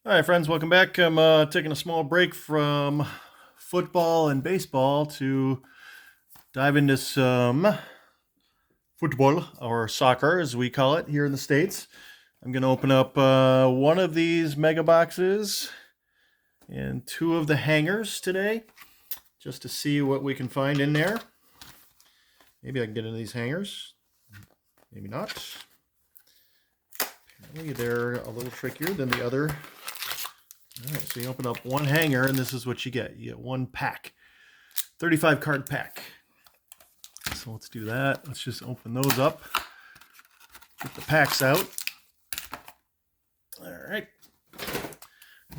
All right, friends, welcome back. I'm taking a small break from football and baseball to dive into some football, or soccer as we call it here in the States. I'm going to open up one of these mega boxes and two of the hangers today just to see what we can find in there. Maybe I can get into these hangers. Maybe not. Apparently they're a little trickier than the other. All right, so you open up one hanger, and this is what you get. You get one pack, 35 card pack. So let's do that. Let's just open those up. Get the packs out. All right.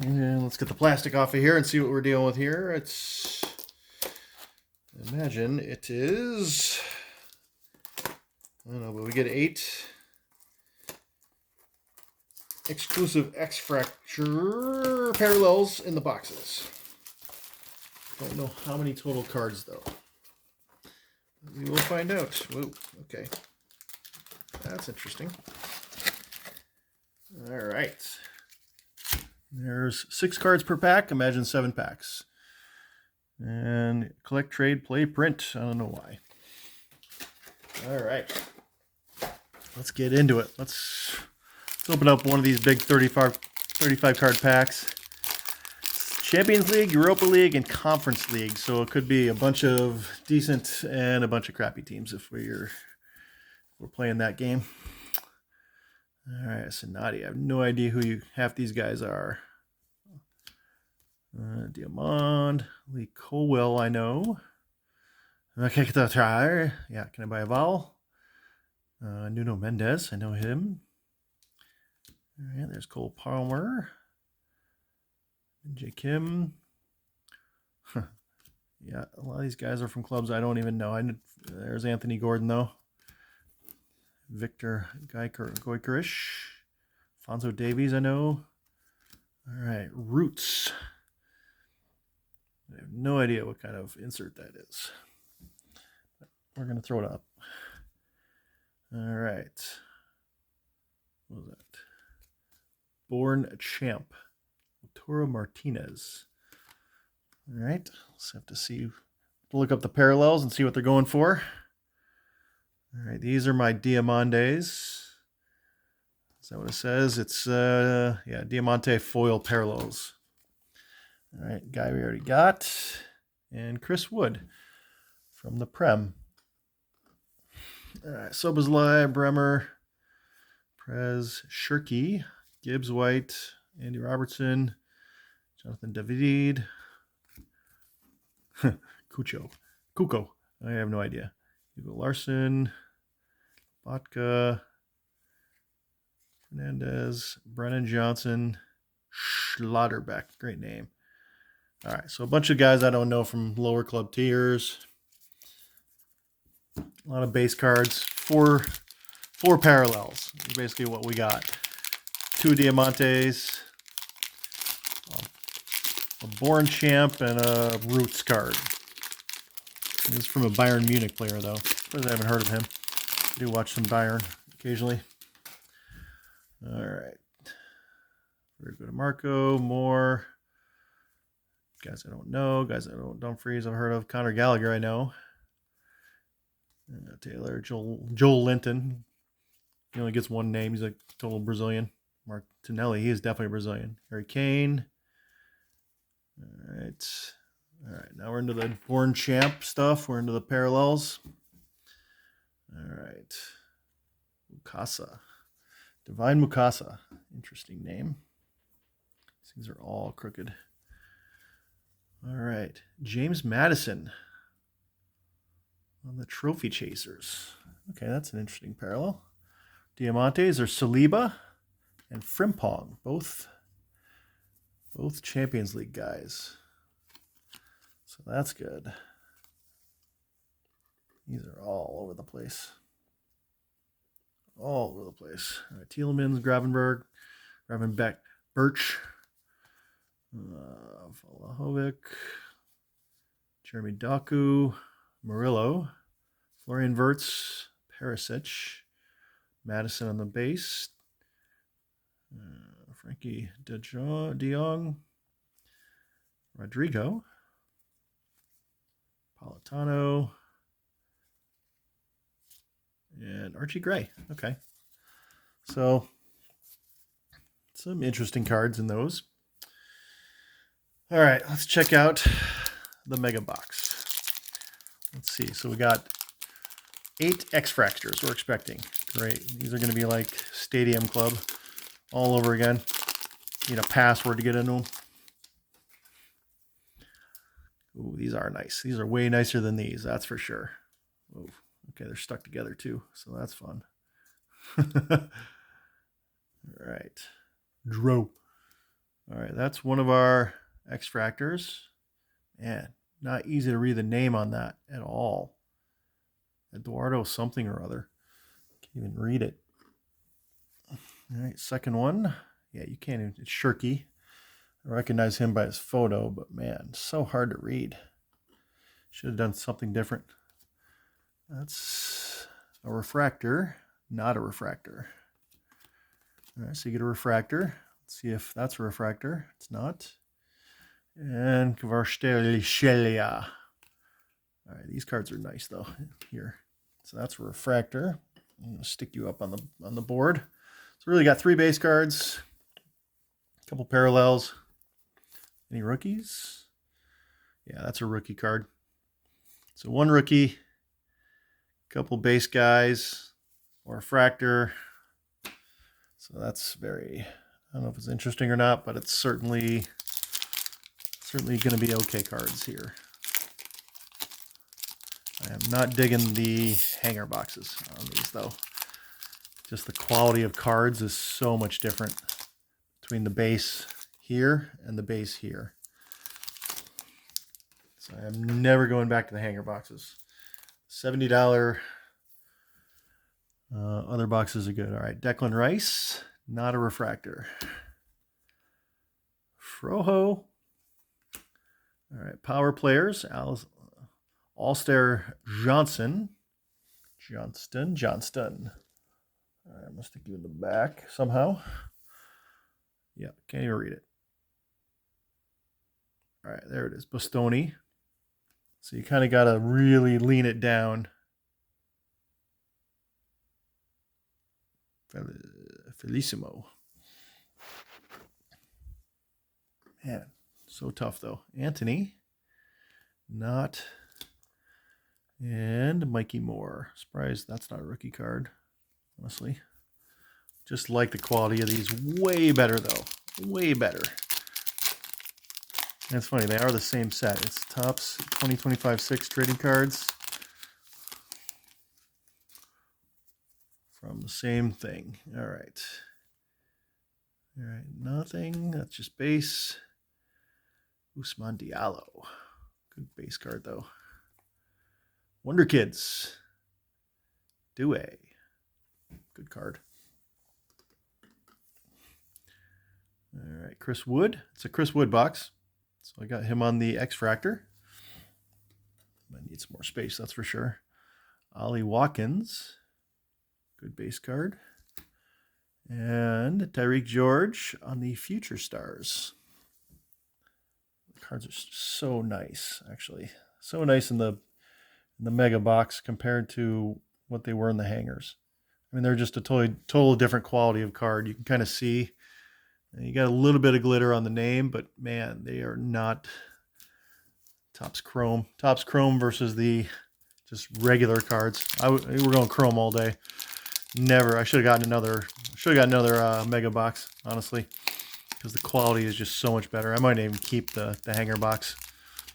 And let's get the plastic off of here and see what we're dealing with here. Imagine it is, I don't know, but we get 8 exclusive X-Fracture parallels in the boxes. Don't know how many total cards, though. We will find out. Whoa, okay. That's interesting. All right. There's 6 cards per pack. Imagine 7 packs. And collect, trade, play, print. I don't know why. All right. Let's get into it. Let's open up one of these big 35 card packs. Champions League, Europa League, and Conference League. So it could be a bunch of decent and a bunch of crappy teams if we're playing that game. All right, Sonati. I have no idea who half these guys are. Diamond, Lee Colwell, I know. Okay, yeah, can I buy a vowel? Nuno Mendes, I know him. All right, there's Cole Palmer. J. Kim. Yeah, a lot of these guys are from clubs I don't even know. There's Anthony Gordon, though. Victor Goikerish. Alfonso Davies, I know. All right, Roots. I have no idea what kind of insert that is. But we're going to throw it up. All right. What was that? Born Champ. Toro Martinez. All right. Let's have to look up the parallels and see what they're going for. All right. These are my Diamantes. Is that what it says? It's, Diamante foil parallels. All right. Guy we already got. And Chris Wood from the Prem. All right. Sobozlai, Bremer, Prez, Shirky, Gibbs White, Andy Robertson, Jonathan David, Kuko. I have no idea. Hugo Larson, Botka, Fernandez, Brennan Johnson, Schlotterbeck. Great name. All right, so a bunch of guys I don't know from lower club tiers. A lot of base cards. Four parallels. Basically what we got. 2 Diamantes, a Born Champ, and a Roots card. This is from a Bayern Munich player, though. I haven't heard of him. I do watch some Bayern occasionally. All right. Very good. Marco, Moore. Guys I don't know. Guys I don't. Dumfries I've heard of. Conor Gallagher I know. Taylor, Joel Linton. He only gets one name. He's a total Brazilian. Martinelli, he is definitely Brazilian. Harry Kane. All right. All right, now we're into the Born Champ stuff. We're into the parallels. All right. Mukasa. Divine Mukasa. Interesting name. These are all crooked. All right. James Madison on the Trophy Chasers. Okay, that's an interesting parallel. Diamantes are Saliba and Frimpong, both Champions League guys. So that's good. These are all over the place. All over the place. All right, Tielemans, Gravenbeck, Birch, Vlahovic, Jeremy Doku, Murillo, Florian Wirtz, Perisic, Madison on the base, Frankie de Jong, Rodrigo, Politano, and Archie Gray. Okay. So some interesting cards in those. All right, let's check out the mega box. Let's see. So we got 8 X-Fractors we're expecting. Great. These are going to be like Stadium Club all over again. Need a password to get into them. Ooh, these are nice. These are way nicer than these, that's for sure. Ooh, okay, they're stuck together too, so that's fun. All right. Dro. All right, that's one of our X-Fractors. Man, not easy to read the name on that at all. Eduardo something or other. Can't even read it. All right, second one. Yeah, you can't even, it's Shirky. I recognize him by his photo, but man, so hard to read. Should have done something different. That's a refractor, not a refractor. All right, so you get a refractor. Let's see if that's a refractor. It's not. And Kvarshtelia. All right, these cards are nice though. Here, so that's a refractor. I'm gonna stick you up on the board. So really got 3 base cards, a couple parallels. Any rookies? Yeah, that's a rookie card. So 1 rookie, couple base guys, or refractor. So that's very, I don't know if it's interesting or not, but it's certainly going to be okay cards here. I am not digging the hanger boxes on these though. Just the quality of cards is so much different between the base here and the base here. So I am never going back to the hanger boxes. $70 other boxes are good. All right, Declan Rice, not a refractor. Froho. All right, power players. Alistair Johnston. Johnston. All right, I'm going to stick you in the back somehow. Yeah, can't even read it. All right, there it is. Bastoni. So you kind of got to really lean it down. Felicimo. Man, so tough though. Anthony. Not. And Mikey Moore. Surprised that's not a rookie card, honestly. Just like the quality of these. Way better though. Way better. And it's funny, they are the same set. It's Topps 2025-6 trading cards from the same thing. All right. All right, nothing. That's just base. Ousmane Diallo. Good base card, though. Wonder Kids. Due. Good card. All right, Chris Wood. It's a Chris Wood box. So I got him on the X-Fractor. I need some more space, that's for sure. Ollie Watkins. Good base card. And Tyreek George on the Future Stars. The cards are so nice, actually. So nice in the mega box compared to what they were in the hangers. I mean, they're just a totally different quality of card. You can kind of see. You got a little bit of glitter on the name, but man, they are not Topps Chrome. Topps Chrome versus the just regular cards. We're going Chrome all day. Never. I should have gotten another mega box, honestly, because the quality is just so much better. I might even keep the hanger box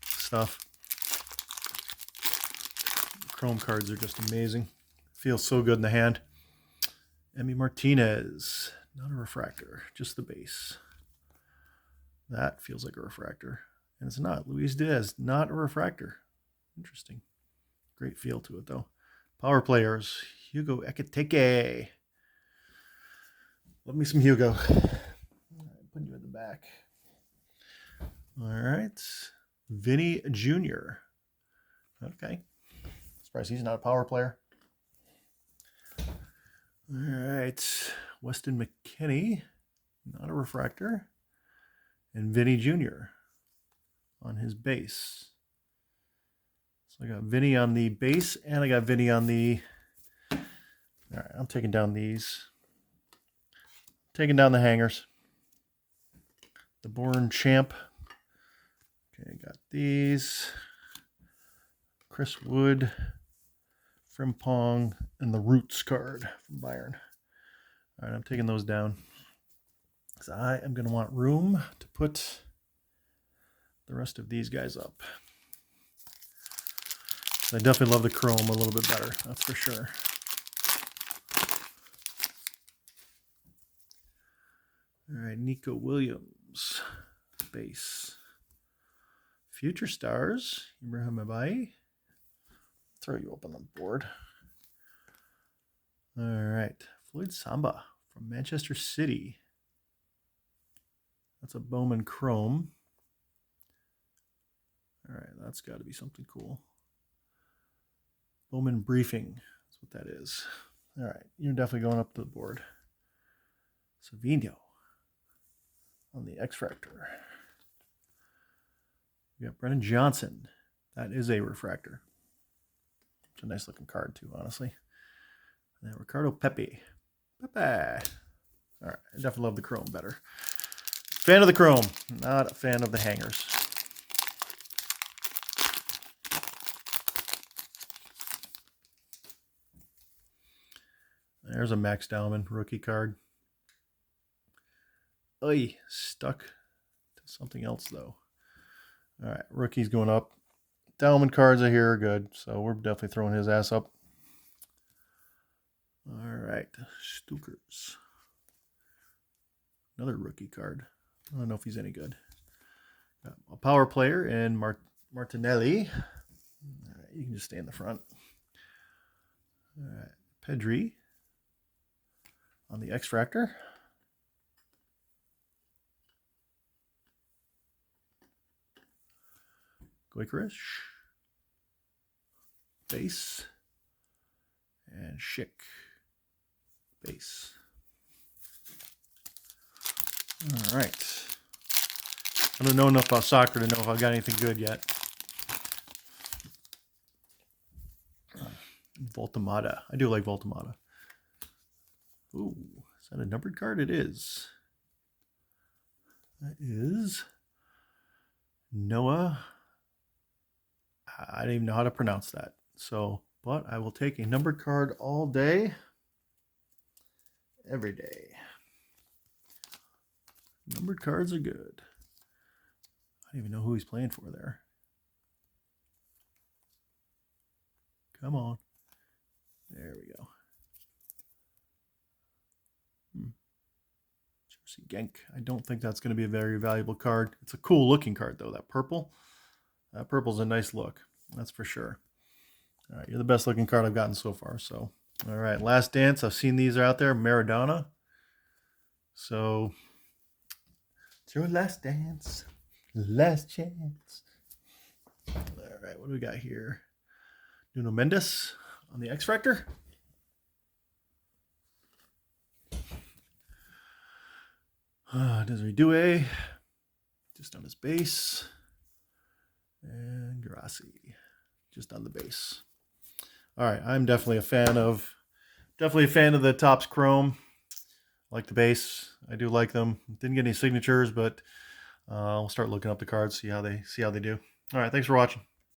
stuff. Chrome cards are just amazing. Feels so good in the hand. Emi Martinez, not a refractor, just the base. That feels like a refractor, and it's not. Luis Diaz, not a refractor. Interesting. Great feel to it though. Power players. Hugo Ekitike. Love me some Hugo. All right, putting you in the back. All right. Vinny Jr. Okay. Surprised he's not a power player. All right. Weston McKinney. not a refractor. And Vinny Jr. on his base. So I got Vinny on the base, and I got Vinny on the... All right, I'm taking down these. Taking down the hangers. The Born Champ. Okay, got these. Chris Wood, Frimpong, and the Roots card from Bayern. All right, I'm taking those down because I am going to want room to put the rest of these guys up. I definitely love the chrome a little bit better, that's for sure. All right, Nico Williams, base. Future Stars, Ibrahim Abai. Throw you up on the board. All right, Floyd Samba from Manchester City. That's a Bowman Chrome. All right, that's got to be something cool. Bowman Briefing, that's what that is. All right, you're definitely going up to the board. Savinho on the X-Fractor. We got Brennan Johnson. That is a refractor. It's a nice looking card too, honestly. And then Ricardo Pepe. All right, I definitely love the chrome better. Fan of the chrome, not a fan of the hangers. There's a Max Dowman rookie card. Oy, stuck to something else though. All right, rookie's going up. Dowman cards I hear are good, so we're definitely throwing his ass up. All right, Stukers. Another rookie card. I don't know if he's any good. Got a power player and Martinelli. All right, you can just stay in the front. All right, Pedri on the X-Fractor. Goikerish. Base. And Schick. Base. All right. I don't know enough about soccer to know if I've got anything good yet. Voltamata. I do like Voltamata. Ooh, is that a numbered card? It is. That is Noah. I don't even know how to pronounce that. So, but I will take a numbered card all day, every day. Numbered cards are good. I don't even know who he's playing for there. Come on. There we go. Jersey Genk. I don't think that's going to be a very valuable card. It's a cool looking card though, that purple. That purple's a nice look. That's for sure. All right, you're the best looking card I've gotten so far. So, all right, Last Dance. I've seen these are out there. Maradona. So, it's your last dance. Last chance. All right, what do we got here? Nuno Mendes on the X-Fractor. Desiree Doué, just on his base. And Grassi, just on the base. All right, I'm definitely a fan of the Topps Chrome. I like the base. I do like them. Didn't get any signatures, but I'll start looking up the cards, see how they do. All right, thanks for watching.